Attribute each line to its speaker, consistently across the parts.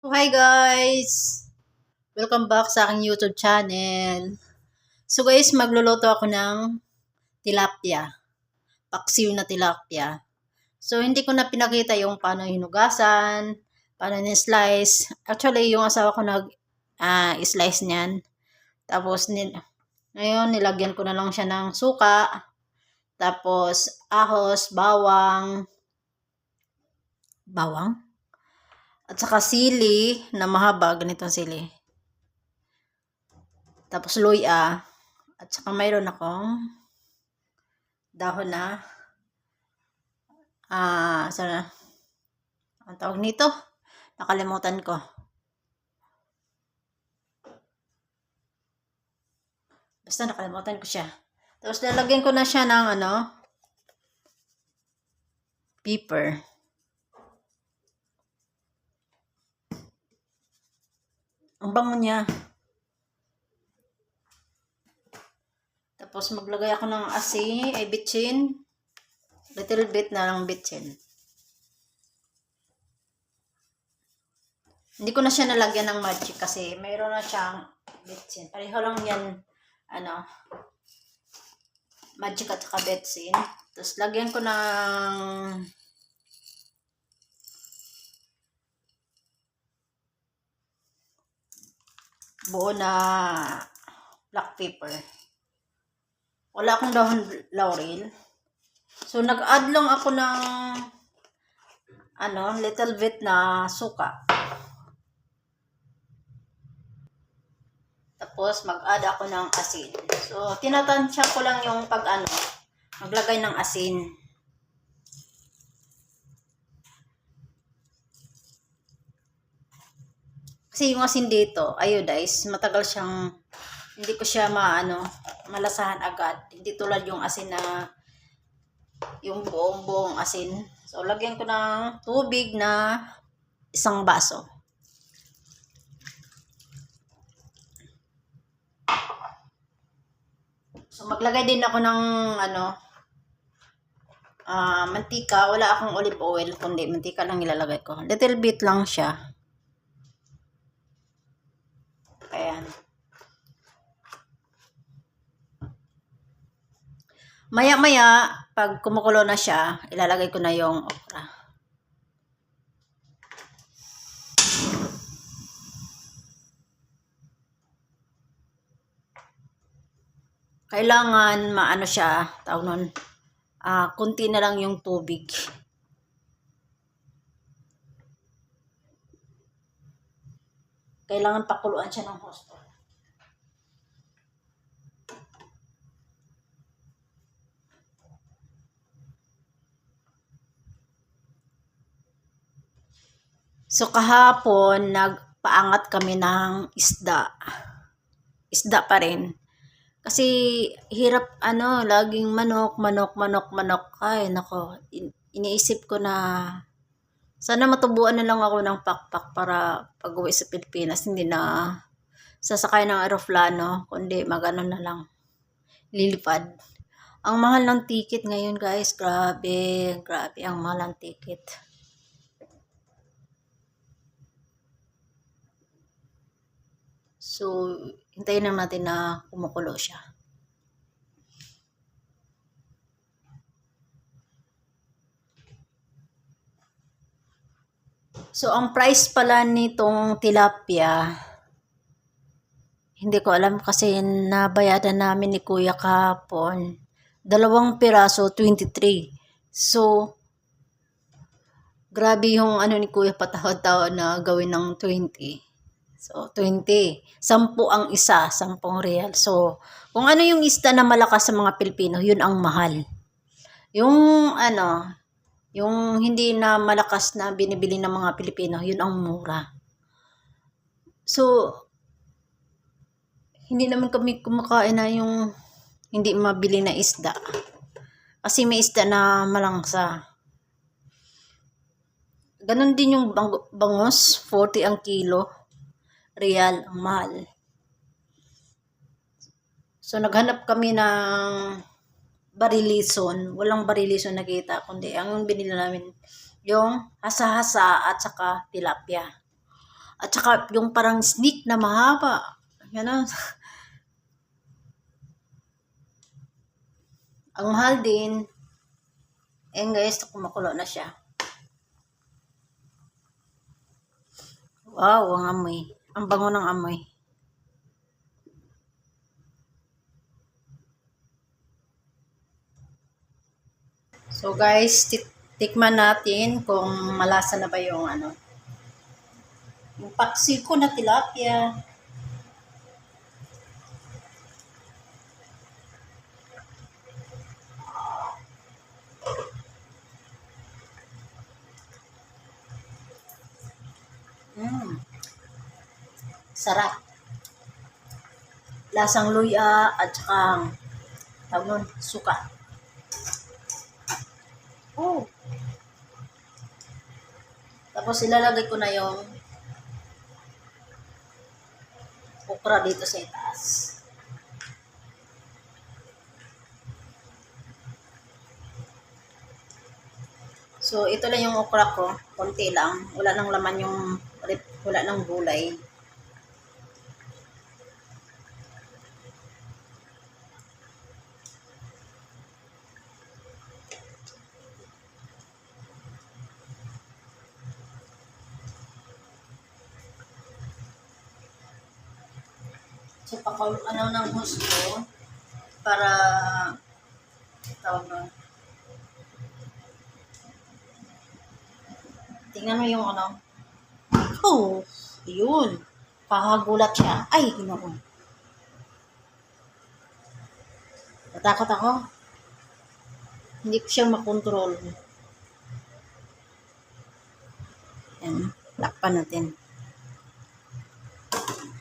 Speaker 1: So, hi guys! Welcome back sa aking YouTube channel. So guys, magluluto ako ng tilapia. Paksiw na tilapia. So hindi ko na pinakita yung paano hinugasan, paano ni-slice. Actually, yung asawa ko nag-slice niyan. Tapos ngayon nilagyan ko na lang siya ng suka. Tapos ahos, bawang, at saka sili na mahaba, ganitong sili. Tapos luya. At saka mayroon akong dahon na sana ang tawag nito, nakalimutan ko. Basta nakalimutan ko siya. Tapos lalagyan ko na siya ng pepper. Ang bango niya. Tapos maglagay ako ng bitchin. Little bit na lang bitchin. Hindi ko na siya nalagyan ng magic kasi mayroon na siyang bitchin. Pareho lang yan, magic at saka bitchin. Tapos lagyan ko ng buo na black pepper. Wala akong dahon laurel. So, nag-add lang ako ng little bit na suka. Tapos, mag-add ako ng asin. So, tinatansya ko lang yung maglagay ng asin. Kasi yung asin dito, iodized, matagal siyang, hindi ko siya malasahan agad. Hindi tulad yung asin na, yung buong asin. So, lagyan ko ng tubig na 1 baso. So, maglagay din ako ng, mantika. Wala akong olive oil, kundi mantika lang ilalagay ko. Little bit lang siya. Ayan. Maya-maya, pag kumukulo na siya, ilalagay ko na yung okra. Kailangan tawag nun, kunti na lang yung tubig. Kailangan pakuluan siya ng husto. So, kahapon, nagpaangat kami ng isda. Isda pa rin. Kasi, hirap, laging manok. Ay, nako, iniisip ko na, sana matubuan na lang ako ng pakpak para pag-uwi sa Pilipinas, hindi na sasakay ng aeroplano, kundi na lang, lilipad. Ang mahal ng ticket ngayon, guys, grabe ang mahal ng ticket. So, hintayin lang natin na kumukulo siya. So, ang price pala nitong tilapia, hindi ko alam kasi nabayadan namin ni Kuya kahapon. 2 piraso, 23. So, grabe yung ni Kuya, patawad-tawad na gawin ng 20. So, 20. 10 ang isa, 10 real. So, kung ano yung isda na malakas sa mga Pilipino, yun ang mahal. Yung yung hindi na malakas na binibili ng mga Pilipino, yun ang mura. So, hindi naman kami kumakain na yung hindi mabili na isda. Kasi may isda na malangsa. Ganon din yung bangus, 40 ang kilo. Real, ang mahal. So, naghanap kami ng barilison. Walang barilison nakita, kundi ang binili namin yung hasa-hasa at saka tilapia. At saka yung parang snake na mahaba. Ganon. Ang mahal din. Ayan guys, kumukulo na siya. Wow, ang amoy. Ang bango ng amoy. So guys, tikman natin kung malasa na ba yung ano. Yung paksi ko na tilapia. Sarap. Lasang luya at saka tawag nun, suka. Oh. Tapos ilalagay ko na yung okra dito sa itaas. So ito lang yung okra ko, konti lang. Wala nang laman yung wala nang gulay. So, ano ng gusto para tawag na. Tingnan mo yung ano. Oh, yun. Kakagulat siya. Ay, ginoo. Natakot ako. Hindi ko siya makontrol. Yan. Lakpan natin.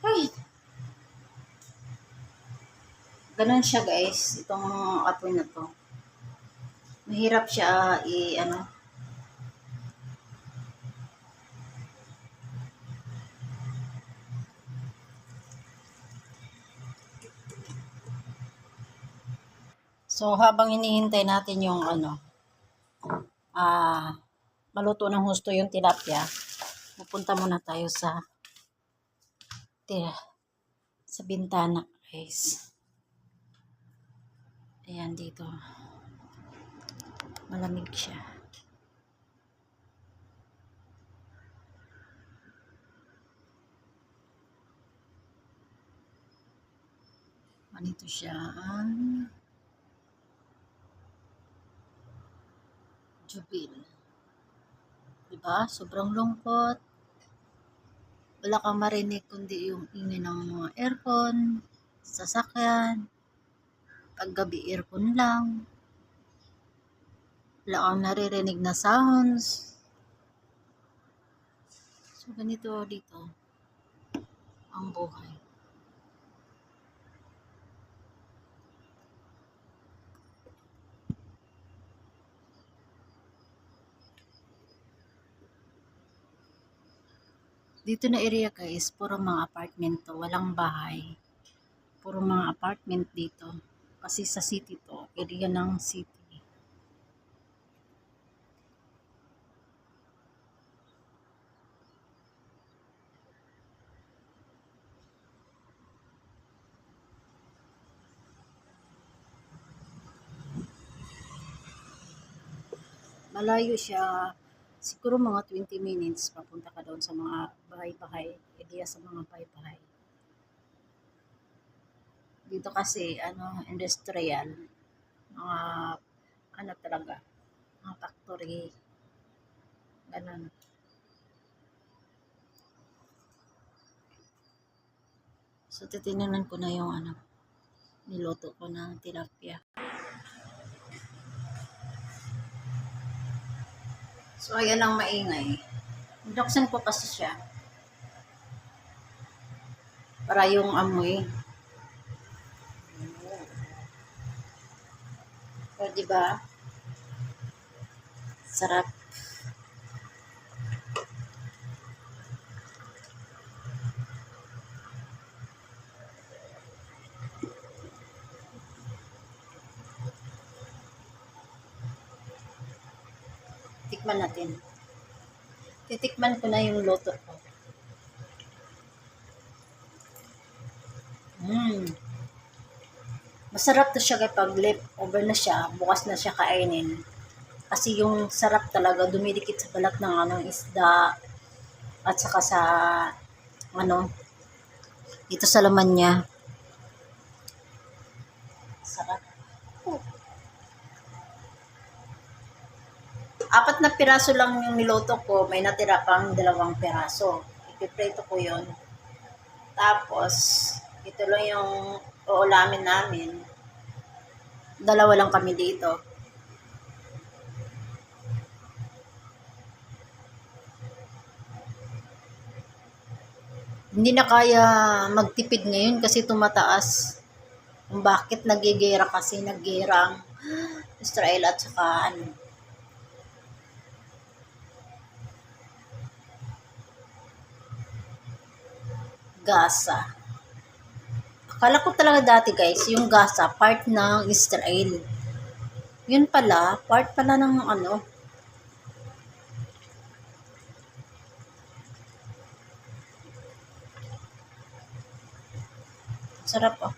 Speaker 1: Ay. Ganun siya guys. Itong apoy na to. Mahirap siya ano. So habang hinihintay natin yung ano, maluto ng husto yung tilapia, pupunta muna tayo sa bintana guys. Ayan dito. Malamig siya. Ganito siya. Jubil. Diba? Sobrang lungkot. Wala kang marinig kundi yung ingay ng mga aircon, sasakyan. Paggabi aircon lang. Wala kang naririnig na sounds. So, ganito dito ang buhay. Dito na area guys, puro mga apartment to, walang bahay. Puro mga apartment dito. Kasi sa city to, area ng city. Malayo siya. Siguro mga 20 minutes papunta ka doon sa mga bahay-bahay. Area sa mga bahay-bahay. Dito kasi, industrial. Mga, talaga, mga factory. Ganun. So, titingnan ko na yung niluto ko ng tilapia. So, ayan ang maingay. Buksan ko kasi siya. Para yung amoy. O, diba? Sarap. Tikman natin. Titikman ko na yung luto ko. Masarap to siya kapag leftover na siya, bukas na siya kainin. Kasi yung sarap talaga dumidikit sa balat ng isda at saka sa ano dito sa laman niya. Sarap. Apat na piraso lang yung niloto ko, may natira pang 2 piraso. Ipiprito ko yon. Tapos, ito lang yung uulamin namin. 2 lang kami dito. Hindi na kaya magtipid ngayon kasi tumataas. Kung bakit nagigera kasi naggera ang Israel at saka Gaza. Akala ko talaga dati guys, yung Gaza, part ng Israel. Yun pala, part pala ng Sarap oh.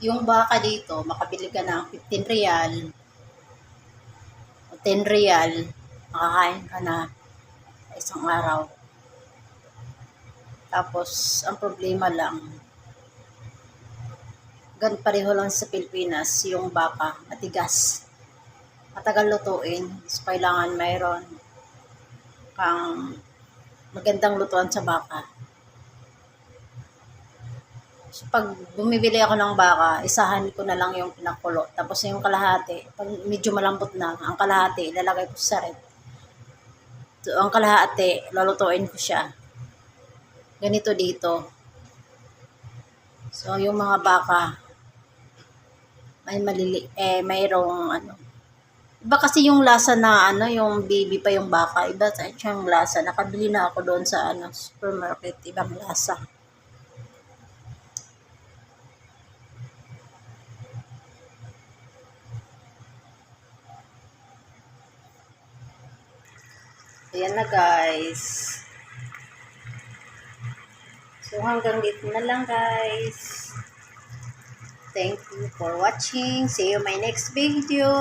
Speaker 1: Yung baka dito, makabili ka ng 15 real o 10 real, makakain ka na sa isang araw. Tapos, ang problema lang, gan pareho lang sa Pilipinas, yung baka, matigas. Matagal lutuin, so kailangan mayroon kang magandang lutuan sa baka. So, pag bumibili ako ng baka, isahan ko na lang yung pinakulo. Tapos yung kalahati, pag medyo malambot na, ang kalahati, ilalagay ko sa ref. So, ang kalahati, lulutuin ko siya. Ganito dito. So, yung mga baka, may mayroong Iba kasi yung lasa na yung baby pa yung baka. Iba sa yung lasa. Nakabili na ako doon sa supermarket. Ibang lasa. Ayan na guys. So hanggang dito na lang guys. Thank you for watching. See you my next video.